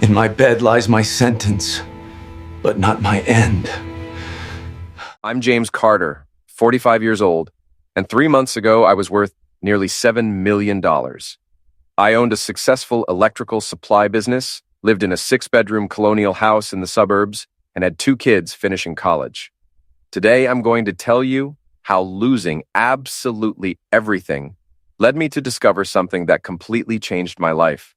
In my bed lies my sentence, but not my end. I'm James Carter, 45 years old, and 3 months ago I was worth nearly $7 million. I owned a successful electrical supply business, lived in a 6-bedroom colonial house in the suburbs, and had 2 kids finishing college. Today I'm going to tell you how losing absolutely everything led me to discover something that completely changed my life.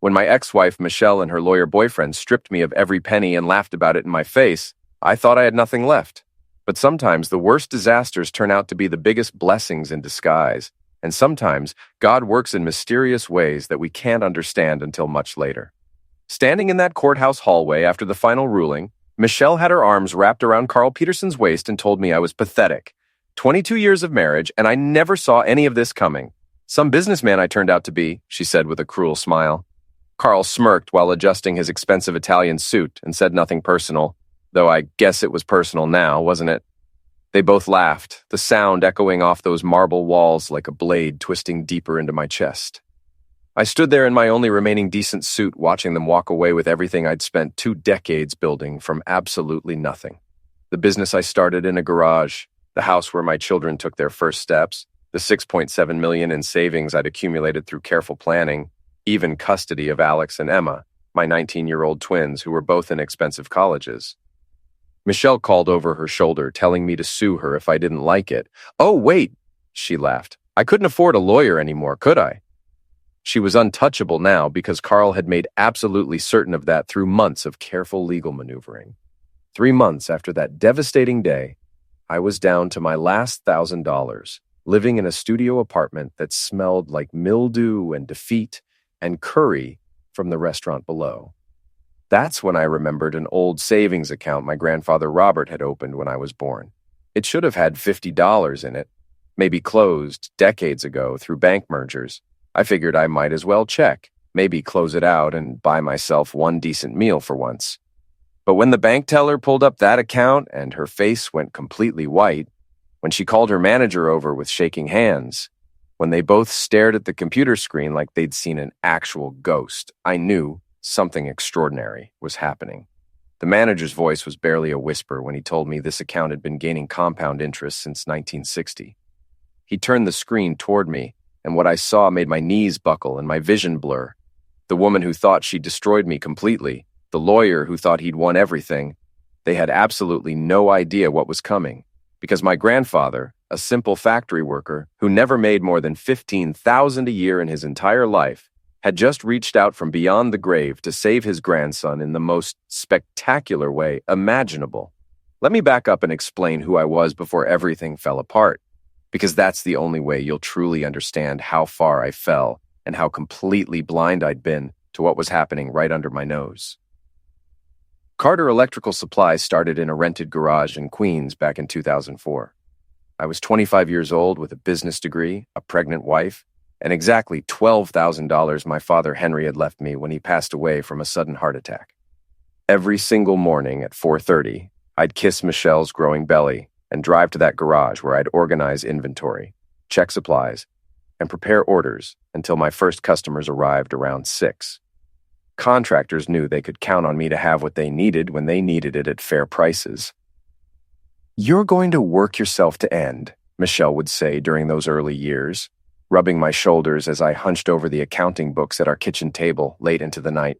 When my ex-wife Michelle and her lawyer boyfriend stripped me of every penny and laughed about it in my face, I thought I had nothing left. But sometimes the worst disasters turn out to be the biggest blessings in disguise, and sometimes God works in mysterious ways that we can't understand until much later. Standing in that courthouse hallway after the final ruling, Michelle had her arms wrapped around Carl Peterson's waist and told me I was pathetic. 22 years of marriage, and I never saw any of this coming. Some businessman I turned out to be, she said with a cruel smile. Carl smirked while adjusting his expensive Italian suit and said nothing personal, though I guess it was personal now, wasn't it? They both laughed, the sound echoing off those marble walls like a blade twisting deeper into my chest. I stood there in my only remaining decent suit, watching them walk away with everything I'd spent 2 decades building from absolutely nothing. The business I started in a garage, the house where my children took their first steps, the $6.7 million in savings I'd accumulated through careful planning, even custody of Alex and Emma, my 19-year-old twins who were both in expensive colleges. Michelle called over her shoulder, telling me to sue her if I didn't like it. "Oh, wait," she laughed. "I couldn't afford a lawyer anymore, could I?" She was untouchable now because Carl had made absolutely certain of that through months of careful legal maneuvering. 3 months after that devastating day, I was down to my last $1,000, living in a studio apartment that smelled like mildew and defeat and curry from the restaurant below. That's when I remembered an old savings account my grandfather Robert had opened when I was born. It should have had $50 in it, maybe closed decades ago through bank mergers. I figured I might as well check, maybe close it out and buy myself one decent meal for once. But when the bank teller pulled up that account and her face went completely white, when she called her manager over with shaking hands, when they both stared at the computer screen like they'd seen an actual ghost, I knew something extraordinary was happening. The manager's voice was barely a whisper when he told me this account had been gaining compound interest since 1960. He turned the screen toward me, and what I saw made my knees buckle and my vision blur. The woman who thought she destroyed me completely, the lawyer who thought he'd won everything, they had absolutely no idea what was coming, because my grandfather, a simple factory worker who never made more than $15,000 a year in his entire life, had just reached out from beyond the grave to save his grandson in the most spectacular way imaginable. Let me back up and explain who I was before everything fell apart, because that's the only way you'll truly understand how far I fell and how completely blind I'd been to what was happening right under my nose. Carter Electrical Supply started in a rented garage in Queens back in 2004. I was 25 years old with a business degree, a pregnant wife, and exactly $12,000 my father Henry had left me when he passed away from a sudden heart attack. Every single morning at 4:30, I'd kiss Michelle's growing belly and drive to that garage where I'd organize inventory, check supplies, and prepare orders until my first customers arrived around 6. Contractors knew they could count on me to have what they needed when they needed it at fair prices. "You're going to work yourself to end," Michelle would say during those early years, rubbing my shoulders as I hunched over the accounting books at our kitchen table late into the night.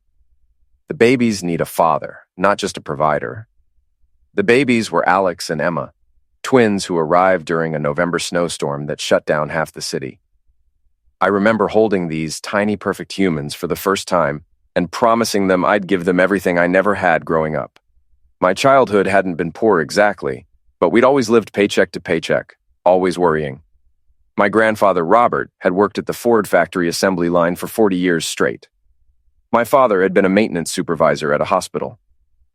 The babies need a father, not just a provider. The babies were Alex and Emma, twins who arrived during a November snowstorm that shut down half the city. I remember holding these tiny perfect humans for the first time and promising them I'd give them everything I never had growing up. My childhood hadn't been poor exactly, but we'd always lived paycheck to paycheck, always worrying. My grandfather, Robert, had worked at the Ford factory assembly line for 40 years straight. My father had been a maintenance supervisor at a hospital.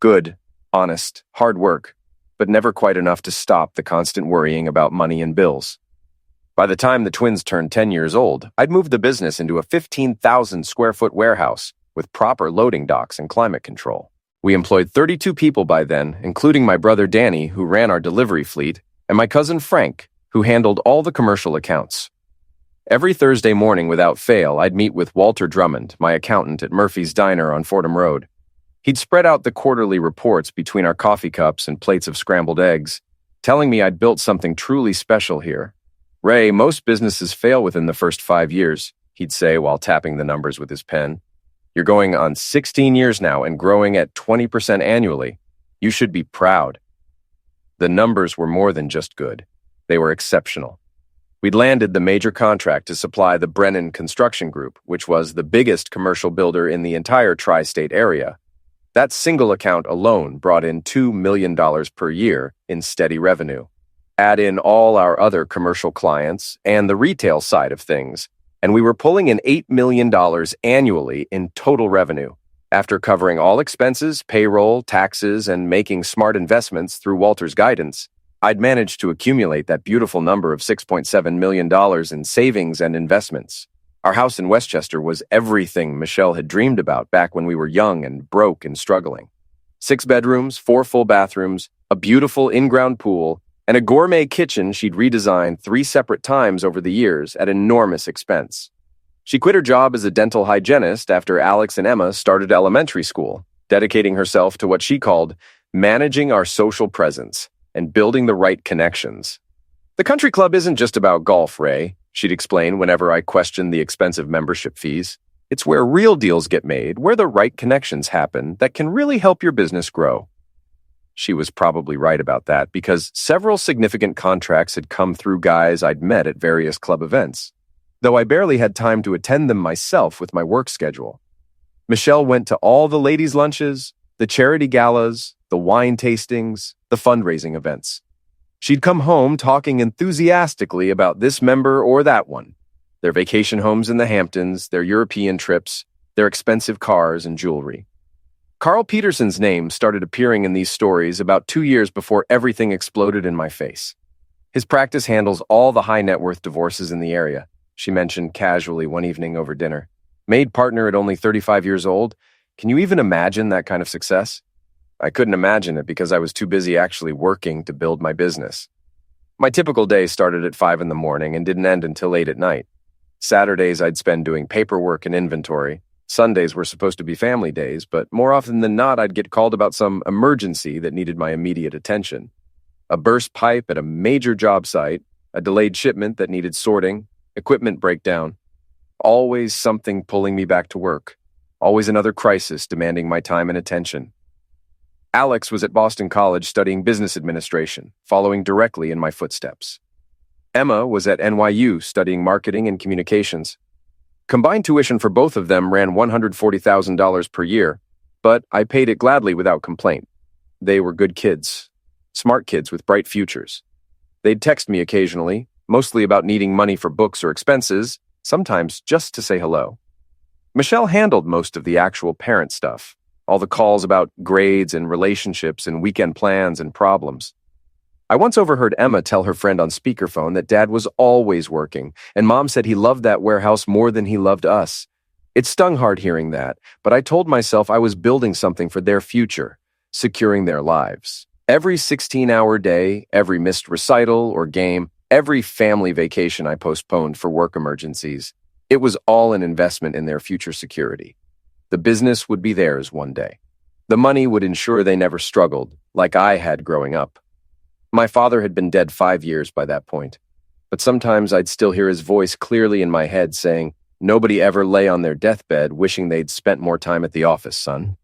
Good, honest, hard work, but never quite enough to stop the constant worrying about money and bills. By the time the twins turned 10 years old, I'd moved the business into a 15,000 square foot warehouse with proper loading docks and climate control. We employed 32 people by then, including my brother Danny, who ran our delivery fleet, and my cousin Frank, who handled all the commercial accounts. Every Thursday morning without fail, I'd meet with Walter Drummond, my accountant at Murphy's Diner on Fordham Road. He'd spread out the quarterly reports between our coffee cups and plates of scrambled eggs, telling me I'd built something truly special here. "Ray, most businesses fail within the first 5 years," he'd say while tapping the numbers with his pen. "You're going on 16 years now and growing at 20% annually. You should be proud." The numbers were more than just good. They were exceptional. We'd landed the major contract to supply the Brennan Construction Group, which was the biggest commercial builder in the entire tri-state area. That single account alone brought in $2 million per year in steady revenue. Add in all our other commercial clients and the retail side of things, and we were pulling in $8 million annually in total revenue. After covering all expenses, payroll, taxes, and making smart investments through Walter's guidance, I'd managed to accumulate that beautiful number of $6.7 million in savings and investments. Our house in Westchester was everything Michelle had dreamed about back when we were young and broke and struggling. 6 bedrooms, 4 full bathrooms, a beautiful in-ground pool, and a gourmet kitchen she'd redesigned 3 separate times over the years at enormous expense. She quit her job as a dental hygienist after Alex and Emma started elementary school, dedicating herself to what she called managing our social presence and building the right connections. "The country club isn't just about golf, Ray," she'd explain whenever I questioned the expensive membership fees. "It's where real deals get made, where the right connections happen that can really help your business grow." She was probably right about that because several significant contracts had come through guys I'd met at various club events, though I barely had time to attend them myself with my work schedule. Michelle went to all the ladies' lunches, the charity galas, the wine tastings, the fundraising events. She'd come home talking enthusiastically about this member or that one, their vacation homes in the Hamptons, their European trips, their expensive cars and jewelry. Carl Peterson's name started appearing in these stories about 2 years before everything exploded in my face. His practice handles all the high-net-worth divorces in the area, she mentioned casually one evening over dinner. Made partner at only 35 years old? Can you even imagine that kind of success? I couldn't imagine it because I was too busy actually working to build my business. My typical day started at 5 in the morning and didn't end until 8 at night. Saturdays I'd spend doing paperwork and inventory. Sundays were supposed to be family days, but more often than not I'd get called about some emergency that needed my immediate attention. A burst pipe at a major job site, a delayed shipment that needed sorting, equipment breakdown. Always something pulling me back to work. Always another crisis demanding my time and attention. Alex was at Boston College studying business administration, following directly in my footsteps. Emma was at NYU studying marketing and communications. Combined tuition for both of them ran $140,000 per year, but I paid it gladly without complaint. They were good kids, smart kids with bright futures. They'd text me occasionally, mostly about needing money for books or expenses, sometimes just to say hello. Michelle handled most of the actual parent stuff, all the calls about grades and relationships and weekend plans and problems. I once overheard Emma tell her friend on speakerphone that Dad was always working, and Mom said he loved that warehouse more than he loved us. It stung hard hearing that, but I told myself I was building something for their future, securing their lives. Every 16-hour day, every missed recital or game, every family vacation I postponed for work emergencies, it was all an investment in their future security. The business would be theirs one day. The money would ensure they never struggled, like I had growing up. My father had been dead 5 years by that point, but sometimes I'd still hear his voice clearly in my head saying, "Nobody ever lay on their deathbed wishing they'd spent more time at the office, son."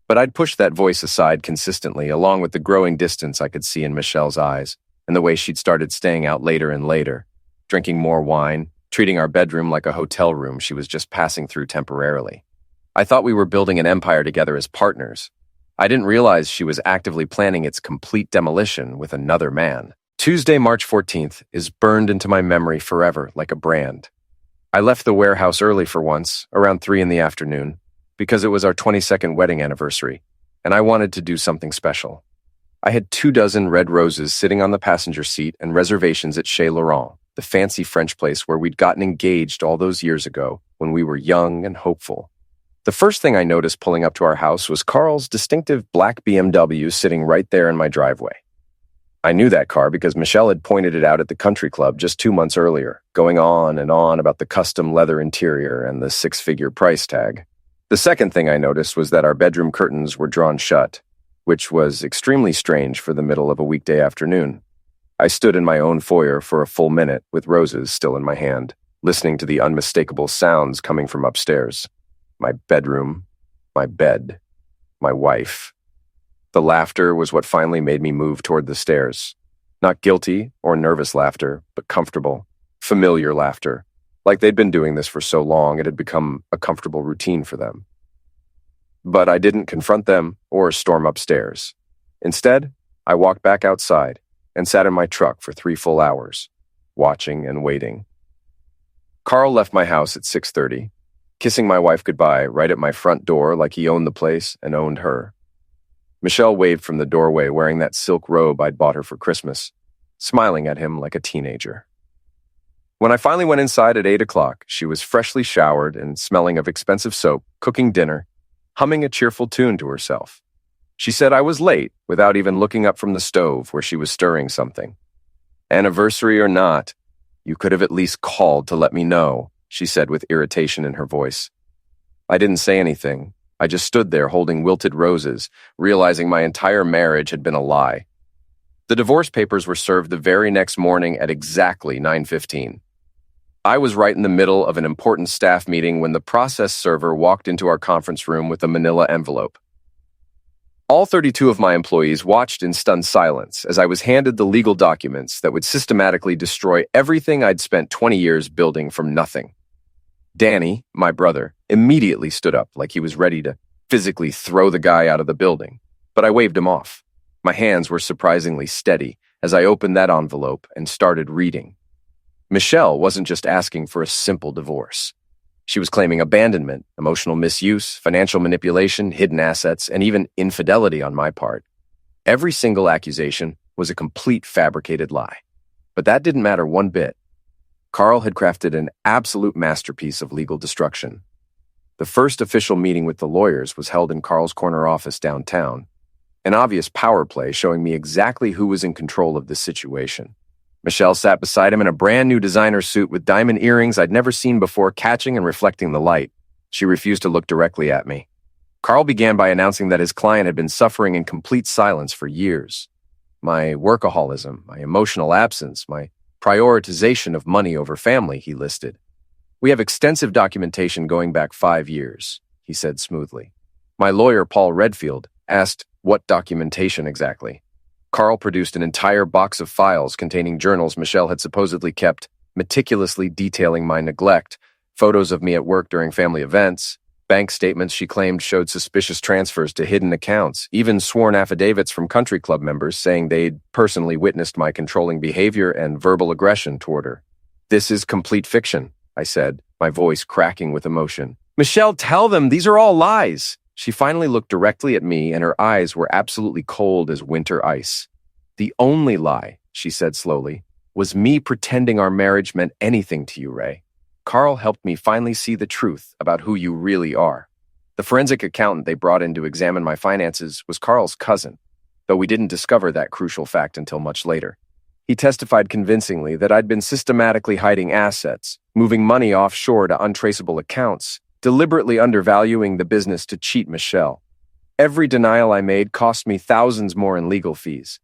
But I'd push that voice aside consistently, along with the growing distance I could see in Michelle's eyes, and the way she'd started staying out later and later, drinking more wine, treating our bedroom like a hotel room she was just passing through temporarily. I thought we were building an empire together as partners. I didn't realize she was actively planning its complete demolition with another man. Tuesday, March 14th, is burned into my memory forever like a brand. I left the warehouse early for once, around 3 in the afternoon, because it was our 22nd wedding anniversary, and I wanted to do something special. I had 24 red roses sitting on the passenger seat and reservations at Chez Laurent, the fancy French place where we'd gotten engaged all those years ago when we were young and hopeful. The first thing I noticed pulling up to our house was Carl's distinctive black BMW sitting right there in my driveway. I knew that car because Michelle had pointed it out at the country club just 2 months earlier, going on and on about the custom leather interior and the 6-figure price tag. The second thing I noticed was that our bedroom curtains were drawn shut, which was extremely strange for the middle of a weekday afternoon. I stood in my own foyer for a full minute with roses still in my hand, listening to the unmistakable sounds coming from upstairs. My bedroom, my bed, my wife. The laughter was what finally made me move toward the stairs. Not guilty or nervous laughter, but comfortable, familiar laughter. Like they'd been doing this for so long, it had become a comfortable routine for them. But I didn't confront them or storm upstairs. Instead, I walked back outside and sat in my truck for 3 full hours, watching and waiting. Carl left my house at 6:30, kissing my wife goodbye right at my front door like he owned the place and owned her. Michelle waved from the doorway wearing that silk robe I'd bought her for Christmas, smiling at him like a teenager. When I finally went inside at 8 o'clock, she was freshly showered and smelling of expensive soap, cooking dinner, humming a cheerful tune to herself. She said I was late without even looking up from the stove where she was stirring something. Anniversary or not, you could have at least called to let me know, she said with irritation in her voice. I didn't say anything. I just stood there holding wilted roses, realizing my entire marriage had been a lie. The divorce papers were served the very next morning at exactly 9:15. I was right in the middle of an important staff meeting when the process server walked into our conference room with a manila envelope. All 32 of my employees watched in stunned silence as I was handed the legal documents that would systematically destroy everything I'd spent 20 years building from nothing. Danny, my brother, immediately stood up like he was ready to physically throw the guy out of the building, but I waved him off. My hands were surprisingly steady as I opened that envelope and started reading. Michelle wasn't just asking for a simple divorce. She was claiming abandonment, emotional misuse, financial manipulation, hidden assets, and even infidelity on my part. Every single accusation was a complete fabricated lie. But that didn't matter one bit. Carl had crafted an absolute masterpiece of legal destruction. The first official meeting with the lawyers was held in Carl's corner office downtown, an obvious power play showing me exactly who was in control of this situation. Michelle sat beside him in a brand new designer suit with diamond earrings I'd never seen before, catching and reflecting the light. She refused to look directly at me. Carl began by announcing that his client had been suffering in complete silence for years. My workaholism, my emotional absence, my prioritization of money over family, he listed. We have extensive documentation going back 5 years, he said smoothly. My lawyer, Paul Redfield, asked, what documentation exactly? Carl produced an entire box of files containing journals Michelle had supposedly kept, meticulously detailing my neglect, photos of me at work during family events, bank statements she claimed showed suspicious transfers to hidden accounts, even sworn affidavits from country club members saying they'd personally witnessed my controlling behavior and verbal aggression toward her. This is complete fiction, I said, my voice cracking with emotion. Michelle, tell them these are all lies. She finally looked directly at me, and her eyes were absolutely cold as winter ice. The only lie, she said slowly, was me pretending our marriage meant anything to you, Ray. Carl helped me finally see the truth about who you really are. The forensic accountant they brought in to examine my finances was Carl's cousin, though we didn't discover that crucial fact until much later. He testified convincingly that I'd been systematically hiding assets, moving money offshore to untraceable accounts, deliberately undervaluing the business to cheat Michelle. Every denial I made cost me thousands more in legal fees.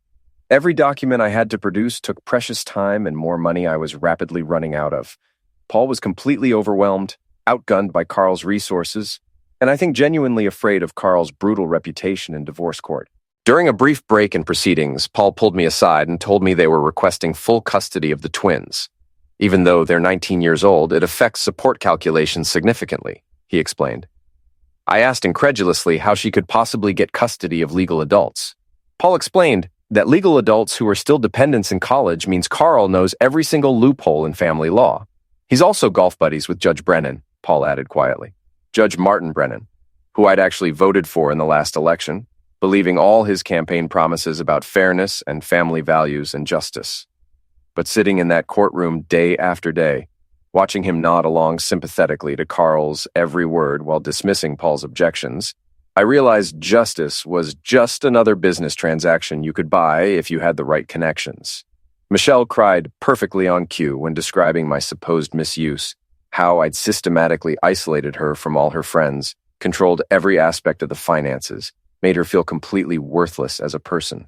Every document I had to produce took precious time and more money I was rapidly running out of. Paul was completely overwhelmed, outgunned by Carl's resources, and I think genuinely afraid of Carl's brutal reputation in divorce court. During a brief break in proceedings, Paul pulled me aside and told me they were requesting full custody of the twins. Even though they're 19 years old, it affects support calculations significantly, he explained. I asked incredulously how she could possibly get custody of legal adults. Paul explained that legal adults who are still dependents in college means Carl knows every single loophole in family law. He's also golf buddies with Judge Brennan, Paul added quietly. Judge Martin Brennan, who I'd actually voted for in the last election, believing all his campaign promises about fairness and family values and justice. But sitting in that courtroom day after day, watching him nod along sympathetically to Carl's every word while dismissing Paul's objections, I realized justice was just another business transaction you could buy if you had the right connections. Michelle cried perfectly on cue when describing my supposed misuse, how I'd systematically isolated her from all her friends, controlled every aspect of the finances, made her feel completely worthless as a person.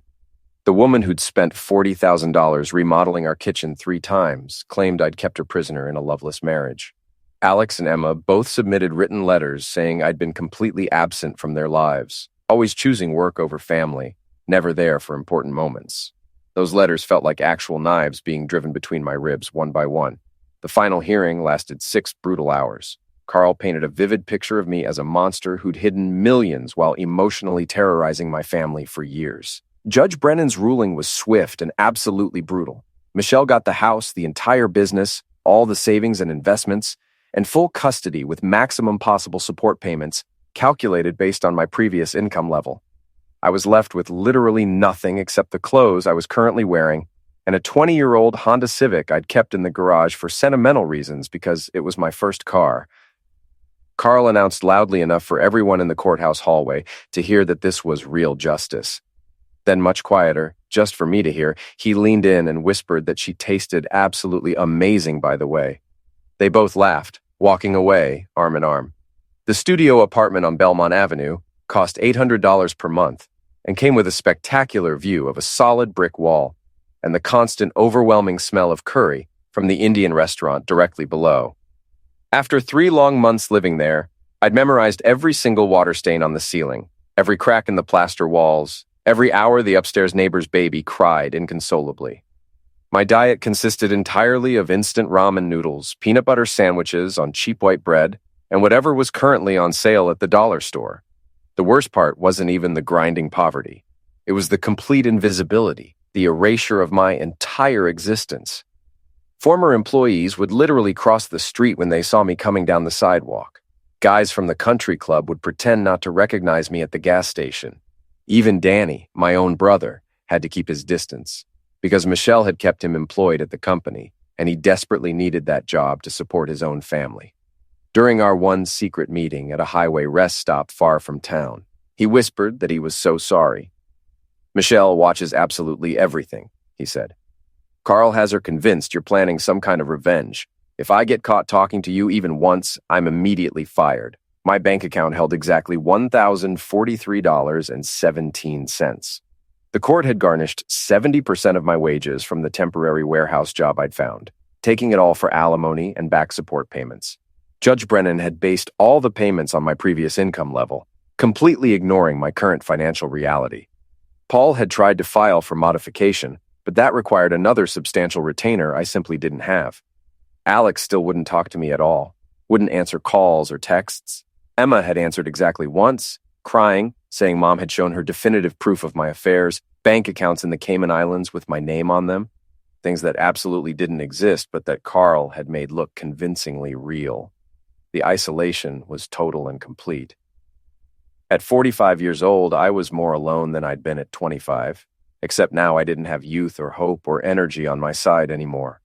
The woman who'd spent $40,000 remodeling our kitchen 3 times claimed I'd kept her prisoner in a loveless marriage. Alex and Emma both submitted written letters saying I'd been completely absent from their lives, always choosing work over family, never there for important moments. Those letters felt like actual knives being driven between my ribs one by one. The final hearing lasted 6 brutal hours. Carl painted a vivid picture of me as a monster who'd hidden millions while emotionally terrorizing my family for years. Judge Brennan's ruling was swift and absolutely brutal. Michelle got the house, the entire business, all the savings and investments, and full custody with maximum possible support payments calculated based on my previous income level. I was left with literally nothing except the clothes I was currently wearing and a 20-year-old Honda Civic I'd kept in the garage for sentimental reasons because it was my first car. Carl announced loudly enough for everyone in the courthouse hallway to hear that this was real justice. Then, much quieter, just for me to hear, he leaned in and whispered that she tasted absolutely amazing, by the way. They both laughed, walking away, arm in arm. The studio apartment on Belmont Avenue cost $800 per month and came with a spectacular view of a solid brick wall and the constant, overwhelming smell of curry from the Indian restaurant directly below. After 3 long months living there, I'd memorized every single water stain on the ceiling, every crack in the plaster walls, every hour the upstairs neighbor's baby cried inconsolably. My diet consisted entirely of instant ramen noodles, peanut butter sandwiches on cheap white bread, and whatever was currently on sale at the dollar store. The worst part wasn't even the grinding poverty. It was the complete invisibility, the erasure of my entire existence. Former employees would literally cross the street when they saw me coming down the sidewalk. Guys from the country club would pretend not to recognize me at the gas station. Even Danny, my own brother, had to keep his distance because Michelle had kept him employed at the company, and he desperately needed that job to support his own family. During our one secret meeting at a highway rest stop far from town, he whispered that he was so sorry. "Michelle watches absolutely everything," he said. "Carl has her convinced you're planning some kind of revenge. If I get caught talking to you even once, I'm immediately fired." My bank account held exactly $1,043.17. The court had garnished 70% of my wages from the temporary warehouse job I'd found, taking it all for alimony and back support payments. Judge Brennan had based all the payments on my previous income level, completely ignoring my current financial reality. Paul had tried to file for modification, but that required another substantial retainer I simply didn't have. Alex still wouldn't talk to me at all, wouldn't answer calls or texts. Emma had answered exactly once, crying, saying Mom had shown her definitive proof of my affairs, bank accounts in the Cayman Islands with my name on them, things that absolutely didn't exist but that Carl had made look convincingly real. The isolation was total and complete. At 45 years old, I was more alone than I'd been at 25, except now I didn't have youth or hope or energy on my side anymore.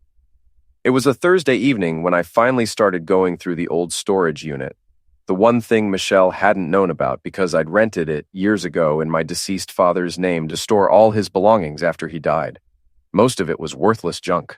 It was a Thursday evening when I finally started going through the old storage unit, the one thing Michelle hadn't known about because I'd rented it years ago in my deceased father's name to store all his belongings after he died. Most of it was worthless junk.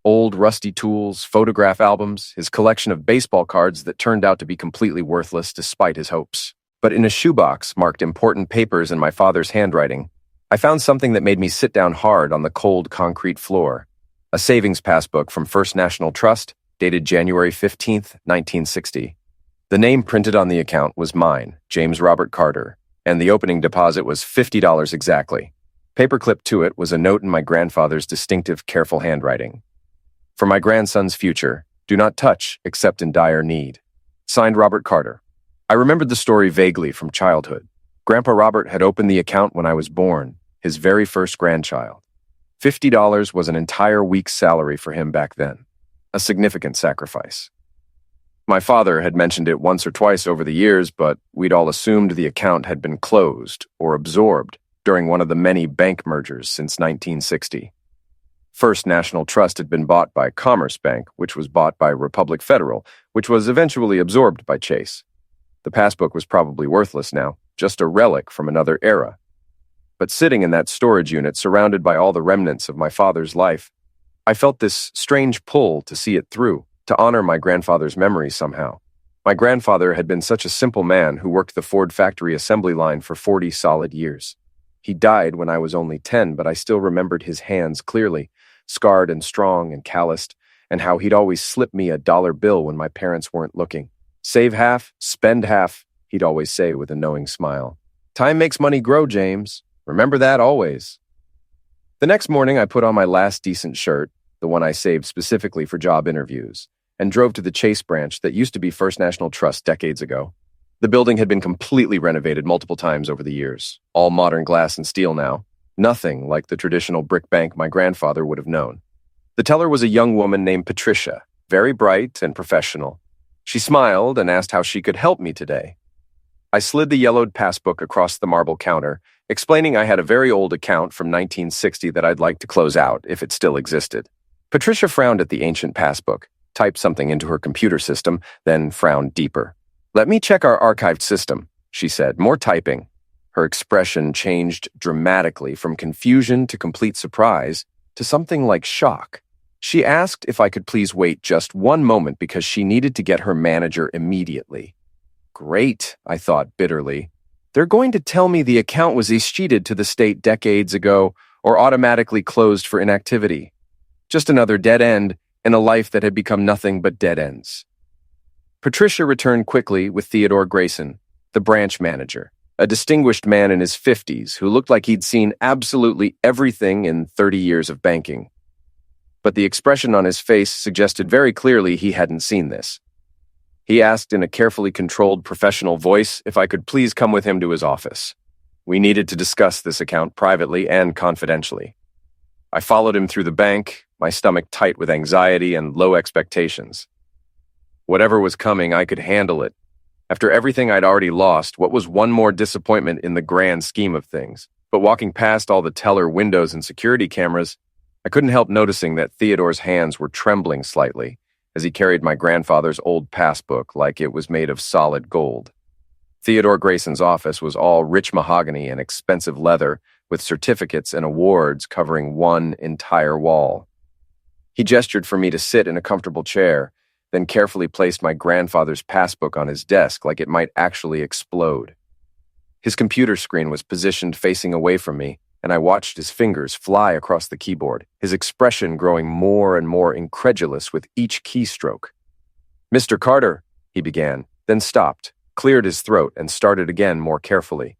Old rusty tools, photograph albums, his collection of baseball cards that turned out to be completely worthless despite his hopes. But in a shoebox marked important papers in my father's handwriting, I found something that made me sit down hard on the cold concrete floor. A savings passbook from First National Trust, dated January 15th, 1960. The name printed on the account was mine, James Robert Carter, and the opening deposit was $50 exactly. Paperclipped to it was a note in my grandfather's distinctive, careful handwriting. "For my grandson's future, do not touch except in dire need." Signed, Robert Carter. I remembered the story vaguely from childhood. Grandpa Robert had opened the account when I was born, his very first grandchild. $50 was an entire week's salary for him back then. A significant sacrifice. My father had mentioned it once or twice over the years, but we'd all assumed the account had been closed or absorbed during one of the many bank mergers since 1960. First National Trust had been bought by Commerce Bank, which was bought by Republic Federal, which was eventually absorbed by Chase. The passbook was probably worthless now, just a relic from another era. But sitting in that storage unit surrounded by all the remnants of my father's life, I felt this strange pull to see it through, to honor my grandfather's memory somehow. My grandfather had been such a simple man who worked the Ford factory assembly line for 40 solid years. He died when I was only 10, but I still remembered his hands clearly, scarred and strong and calloused, and how he'd always slip me a dollar bill when my parents weren't looking. Save half, spend half, he'd always say with a knowing smile. Time makes money grow, James. Remember that always. The next morning, I put on my last decent shirt, the one I saved specifically for job interviews, and drove to the Chase branch that used to be First National Trust decades ago. The building had been completely renovated multiple times over the years, all modern glass and steel now, nothing like the traditional brick bank my grandfather would have known. The teller was a young woman named Patricia, very bright and professional. She smiled and asked how she could help me today. I slid the yellowed passbook across the marble counter, explaining I had a very old account from 1960 that I'd like to close out if it still existed. Patricia frowned at the ancient passbook, typed something into her computer system, then frowned deeper. "Let me check our archived system," she said, more typing. Her expression changed dramatically from confusion to complete surprise to something like shock. She asked if I could please wait just one moment because she needed to get her manager immediately. Great, I thought bitterly. They're going to tell me the account was escheated to the state decades ago or automatically closed for inactivity. Just another dead end in a life that had become nothing but dead ends. Patricia returned quickly with Theodore Grayson, the branch manager, a distinguished man in his 50s who looked like he'd seen absolutely everything in 30 years of banking. But the expression on his face suggested very clearly he hadn't seen this. He asked in a carefully controlled professional voice if I could please come with him to his office. We needed to discuss this account privately and confidentially. I followed him through the bank, my stomach tight with anxiety and low expectations. Whatever was coming, I could handle it. After everything I'd already lost, what was one more disappointment in the grand scheme of things? But walking past all the teller windows and security cameras, I couldn't help noticing that Theodore's hands were trembling slightly as he carried my grandfather's old passbook like it was made of solid gold. Theodore Grayson's office was all rich mahogany and expensive leather, with certificates and awards covering one entire wall. He gestured for me to sit in a comfortable chair, then carefully placed my grandfather's passbook on his desk like it might actually explode. His computer screen was positioned facing away from me, and I watched his fingers fly across the keyboard, his expression growing more and more incredulous with each keystroke. "Mr. Carter," he began, then stopped, cleared his throat, and started again more carefully.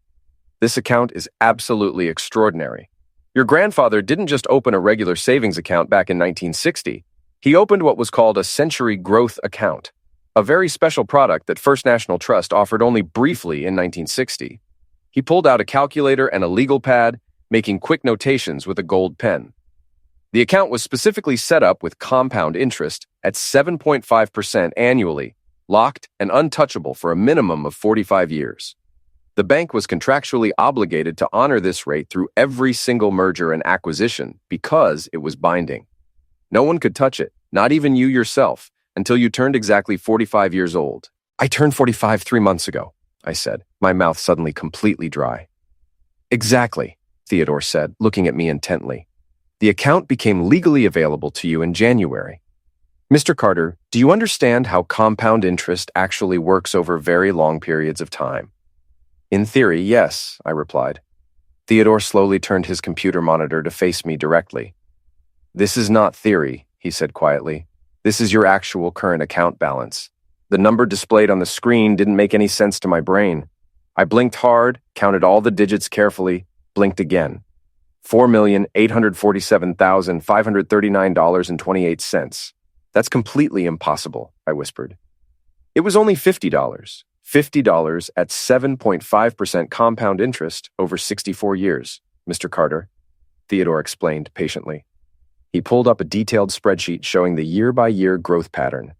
"This account is absolutely extraordinary. Your grandfather didn't just open a regular savings account back in 1960. He opened what was called a Century Growth Account, a very special product that First National Trust offered only briefly in 1960. He pulled out a calculator and a legal pad, making quick notations with a gold pen. The account was specifically set up with compound interest at 7.5% annually, locked and untouchable for a minimum of 45 years. The bank was contractually obligated to honor this rate through every single merger and acquisition because it was binding. No one could touch it, not even you yourself, until you turned exactly 45 years old. "I turned 45 3 months ago," I said, my mouth suddenly completely dry. "Exactly," Theodore said, looking at me intently. "The account became legally available to you in January. Mr. Carter, do you understand how compound interest actually works over very long periods of time?" "In theory, yes," I replied. Theodore slowly turned his computer monitor to face me directly. "This is not theory," he said quietly. "This is your actual current account balance. The number displayed on the screen didn't make any sense to my brain. I blinked hard, counted all the digits carefully, blinked again. $4,847,539.28. That's completely impossible," I whispered. "It was only $50. $50 at 7.5% compound interest over 64 years, Mr. Carter," Theodore explained patiently. He pulled up a detailed spreadsheet showing the year-by-year growth pattern.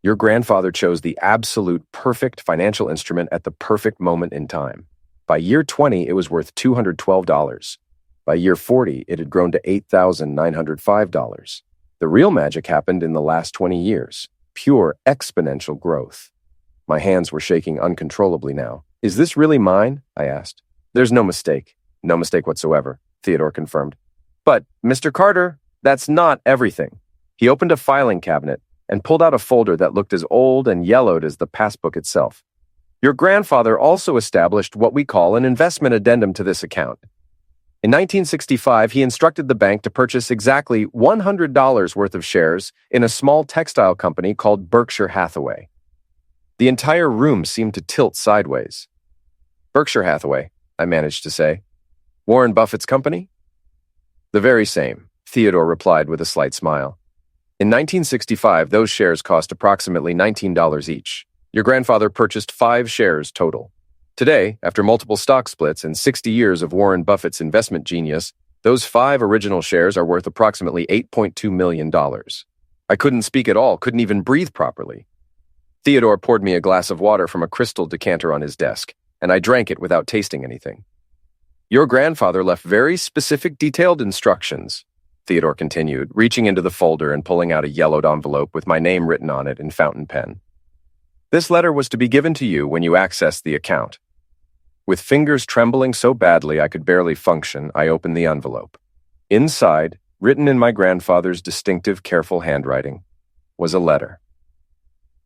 Your grandfather chose the absolute perfect financial instrument at the perfect moment in time. By year 20, it was worth $212. By year 40, it had grown to $8,905. The real magic happened in the last 20 years. Pure exponential growth. My hands were shaking uncontrollably now. "Is this really mine?" I asked. "There's no mistake. No mistake whatsoever," Theodore confirmed. "But, Mr. Carter, that's not everything." He opened a filing cabinet and pulled out a folder that looked as old and yellowed as the passbook itself. Your grandfather also established what we call an investment addendum to this account. In 1965, he instructed the bank to purchase exactly $100 worth of shares in a small textile company called Berkshire Hathaway. The entire room seemed to tilt sideways. Berkshire Hathaway, I managed to say. Warren Buffett's company? The very same, Theodore replied with a slight smile. In 1965, those shares cost approximately $19 each. Your grandfather purchased 5 shares total. Today, after multiple stock splits and 60 years of Warren Buffett's investment genius, those 5 original shares are worth approximately $8.2 million. I couldn't speak at all, couldn't even breathe properly. Theodore poured me a glass of water from a crystal decanter on his desk, and I drank it without tasting anything. Your grandfather left very specific, detailed instructions, Theodore continued, reaching into the folder and pulling out a yellowed envelope with my name written on it in fountain pen. This letter was to be given to you when you accessed the account. With fingers trembling so badly I could barely function, I opened the envelope. Inside, written in my grandfather's distinctive, careful handwriting, was a letter.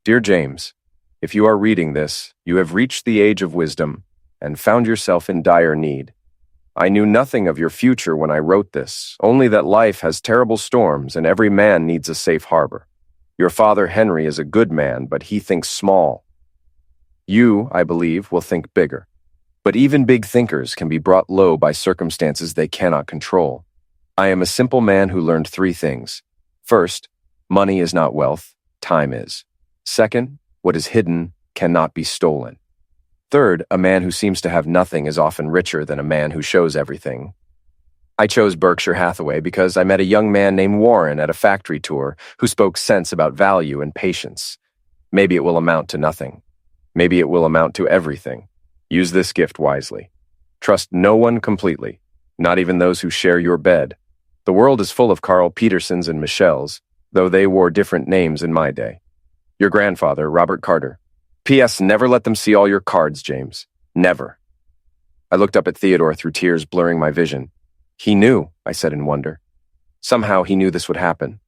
Dear James, if you are reading this, you have reached the age of wisdom and found yourself in dire need. I knew nothing of your future when I wrote this, only that life has terrible storms and every man needs a safe harbor. Your father Henry is a good man, but he thinks small. You, I believe, will think bigger. But even big thinkers can be brought low by circumstances they cannot control. I am a simple man who learned 3 things. First, money is not wealth, time is. Second, what is hidden cannot be stolen. Third, a man who seems to have nothing is often richer than a man who shows everything. I chose Berkshire Hathaway because I met a young man named Warren at a factory tour who spoke sense about value and patience. Maybe it will amount to nothing. Maybe it will amount to everything. Use this gift wisely. Trust no one completely, not even those who share your bed. The world is full of Carl Petersons and Michelles, though they wore different names in my day. Your grandfather, Robert Carter. P.S. Never let them see all your cards, James. Never. I looked up at Theodore through tears blurring my vision. He knew, I said in wonder. Somehow he knew this would happen.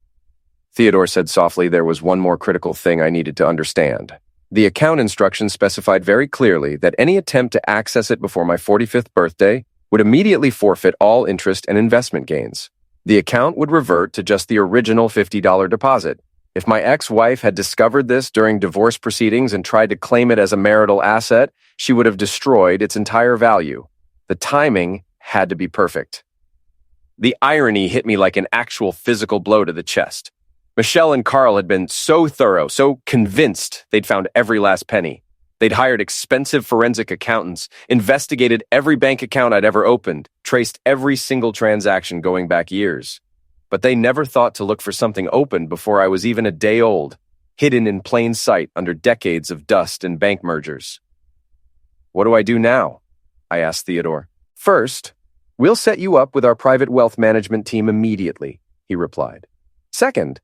Theodore said softly there was one more critical thing I needed to understand. The account instructions specified very clearly that any attempt to access it before my 45th birthday would immediately forfeit all interest and investment gains. The account would revert to just the original $50 deposit. If my ex-wife had discovered this during divorce proceedings and tried to claim it as a marital asset, she would have destroyed its entire value. The timing had to be perfect. The irony hit me like an actual physical blow to the chest. Michelle and Carl had been so thorough, so convinced they'd found every last penny. They'd hired expensive forensic accountants, investigated every bank account I'd ever opened, traced every single transaction going back years. But they never thought to look for something opened before I was even a day old, hidden in plain sight under decades of dust and bank mergers. What do I do now? I asked Theodore. First, we'll set you up with our private wealth management team immediately, he replied. Second,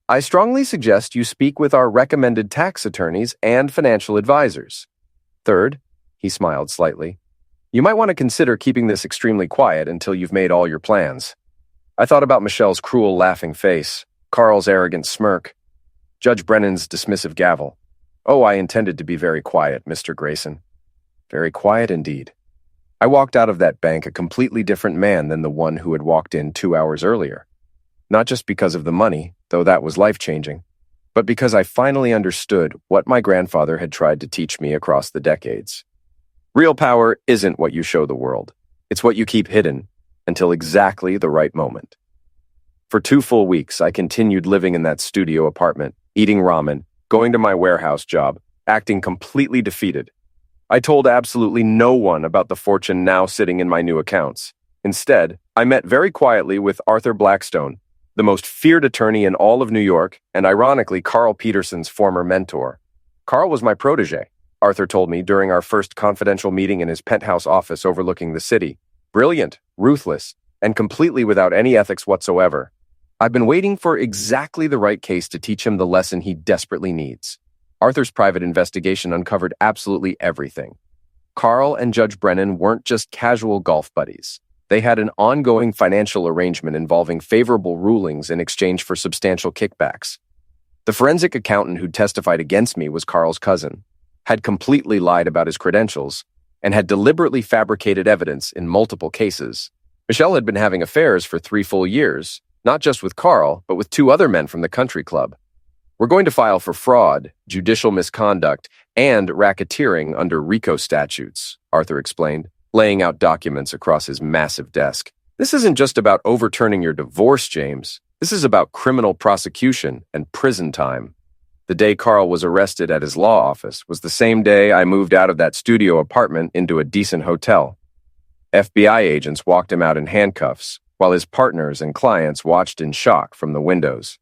I strongly suggest you speak with our recommended tax attorneys and financial advisors. Third, he smiled slightly, you might want to consider keeping this extremely quiet until you've made all your plans. I thought about Michelle's cruel laughing face, Carl's arrogant smirk, Judge Brennan's dismissive gavel. Oh, I intended to be very quiet, Mr. Grayson. Very quiet indeed. I walked out of that bank a completely different man than the one who had walked in 2 hours earlier. Not just because of the money, though that was life-changing, but because I finally understood what my grandfather had tried to teach me across the decades. Real power isn't what you show the world. It's what you keep hidden until exactly the right moment. For 2 full weeks, I continued living in that studio apartment, eating ramen, going to my warehouse job, acting completely defeated. I told absolutely no one about the fortune now sitting in my new accounts. Instead, I met very quietly with Arthur Blackstone, the most feared attorney in all of New York, and ironically, Carl Peterson's former mentor. Carl was my protege, Arthur told me during our first confidential meeting in his penthouse office overlooking the city. Brilliant, ruthless, and completely without any ethics whatsoever. I've been waiting for exactly the right case to teach him the lesson he desperately needs. Arthur's private investigation uncovered absolutely everything. Carl and Judge Brennan weren't just casual golf buddies. They had an ongoing financial arrangement involving favorable rulings in exchange for substantial kickbacks. The forensic accountant who testified against me was Carl's cousin, had completely lied about his credentials, and had deliberately fabricated evidence in multiple cases. Michelle had been having affairs for 3 full years, not just with Carl, but with 2 other men from the country club. We're going to file for fraud, judicial misconduct, and racketeering under RICO statutes, Arthur explained, laying out documents across his massive desk. This isn't just about overturning your divorce, James. This is about criminal prosecution and prison time. The day Carl was arrested at his law office was the same day I moved out of that studio apartment into a decent hotel. FBI agents walked him out in handcuffs, while his partners and clients watched in shock from the windows.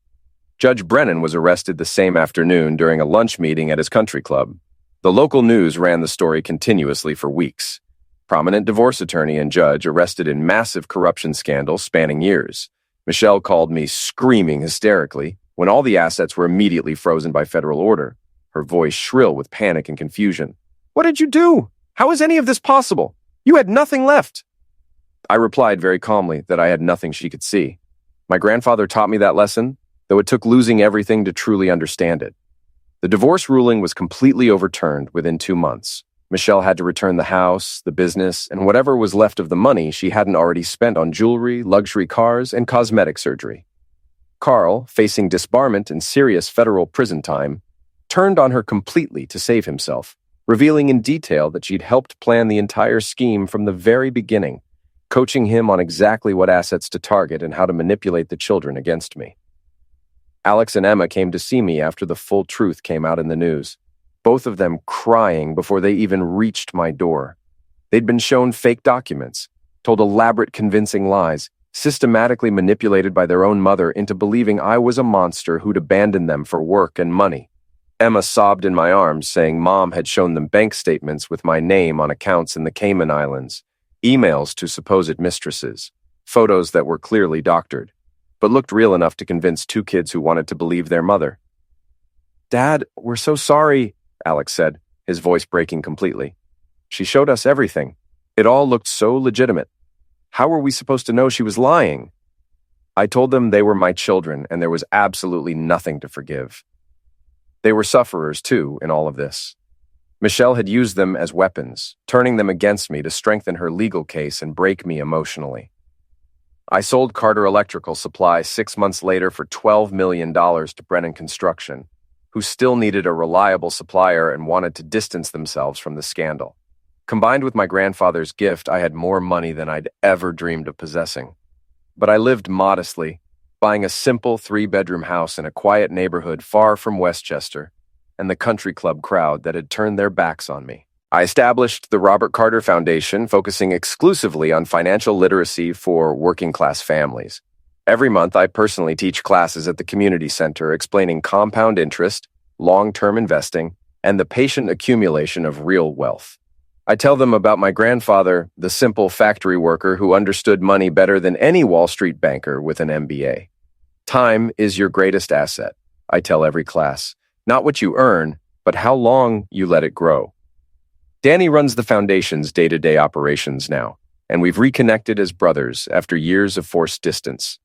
Judge Brennan was arrested the same afternoon during a lunch meeting at his country club. The local news ran the story continuously for weeks. Prominent divorce attorney and judge arrested in massive corruption scandals spanning years. Michelle called me screaming hysterically when all the assets were immediately frozen by federal order, her voice shrill with panic and confusion. "What did you do? How is any of this possible? You had nothing left." I replied very calmly that I had nothing she could see. My grandfather taught me that lesson, though it took losing everything to truly understand it. The divorce ruling was completely overturned within 2 months. Michelle had to return the house, the business, and whatever was left of the money she hadn't already spent on jewelry, luxury cars, and cosmetic surgery. Carl, facing disbarment and serious federal prison time, turned on her completely to save himself, revealing in detail that she'd helped plan the entire scheme from the very beginning, coaching him on exactly what assets to target and how to manipulate the children against me. Alex and Emma came to see me after the full truth came out in the news, both of them crying before they even reached my door. They'd been shown fake documents, told elaborate convincing lies, systematically manipulated by their own mother into believing I was a monster who'd abandoned them for work and money. Emma sobbed in my arms, saying Mom had shown them bank statements with my name on accounts in the Cayman Islands, emails to supposed mistresses, photos that were clearly doctored, but looked real enough to convince 2 kids who wanted to believe their mother. "Dad, we're so sorry," Alex said, his voice breaking completely. "She showed us everything. It all looked so legitimate. How were we supposed to know she was lying?" I told them they were my children and there was absolutely nothing to forgive. They were sufferers, too, in all of this. Michelle had used them as weapons, turning them against me to strengthen her legal case and break me emotionally. I sold Carter Electrical Supply 6 months later for $12 million to Brennan Construction, who still needed a reliable supplier and wanted to distance themselves from the scandal. Combined with my grandfather's gift, I had more money than I'd ever dreamed of possessing. But I lived modestly, buying a simple 3-bedroom house in a quiet neighborhood far from Westchester and the country club crowd that had turned their backs on me. I established the Robert Carter Foundation, focusing exclusively on financial literacy for working-class families. Every month, I personally teach classes at the community center explaining compound interest, long-term investing, and the patient accumulation of real wealth. I tell them about my grandfather, the simple factory worker who understood money better than any Wall Street banker with an MBA. Time is your greatest asset, I tell every class. Not what you earn, but how long you let it grow. Danny runs the foundation's day-to-day operations now, and we've reconnected as brothers after years of forced distance.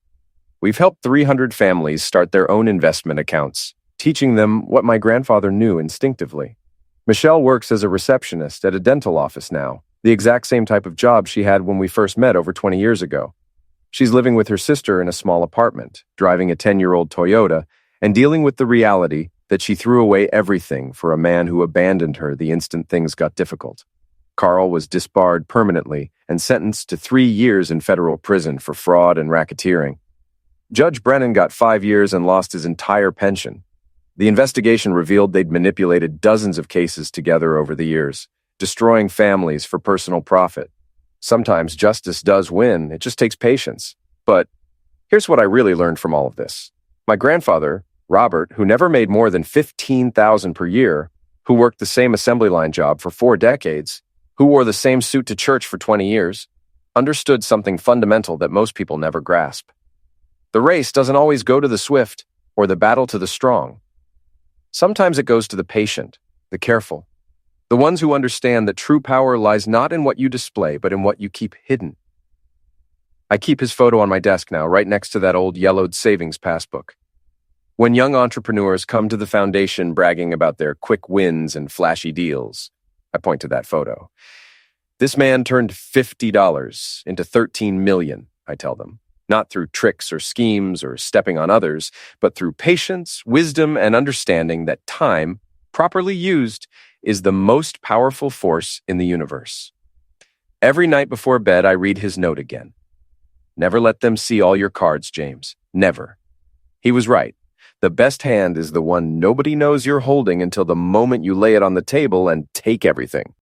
We've helped 300 families start their own investment accounts, teaching them what my grandfather knew instinctively. Michelle works as a receptionist at a dental office now, the exact same type of job she had when we first met over 20 years ago. She's living with her sister in a small apartment, driving a 10-year-old Toyota, and dealing with the reality that she threw away everything for a man who abandoned her the instant things got difficult. Carl was disbarred permanently and sentenced to 3 years in federal prison for fraud and racketeering. Judge Brennan got 5 years and lost his entire pension. The investigation revealed they'd manipulated dozens of cases together over the years, destroying families for personal profit. Sometimes justice does win, it just takes patience. But here's what I really learned from all of this. My grandfather, Robert, who never made more than $15,000 per year, who worked the same assembly line job for 4 decades, who wore the same suit to church for 20 years, understood something fundamental that most people never grasp. The race doesn't always go to the swift or the battle to the strong. Sometimes it goes to the patient, the careful, the ones who understand that true power lies not in what you display, but in what you keep hidden. I keep his photo on my desk now, right next to that old yellowed savings passbook. When young entrepreneurs come to the foundation bragging about their quick wins and flashy deals, I point to that photo. This man turned $50 into $13 million, I tell them. Not through tricks or schemes or stepping on others, but through patience, wisdom, and understanding that time, properly used, is the most powerful force in the universe. Every night before bed, I read his note again. Never let them see all your cards, James. Never. He was right. The best hand is the one nobody knows you're holding until the moment you lay it on the table and take everything.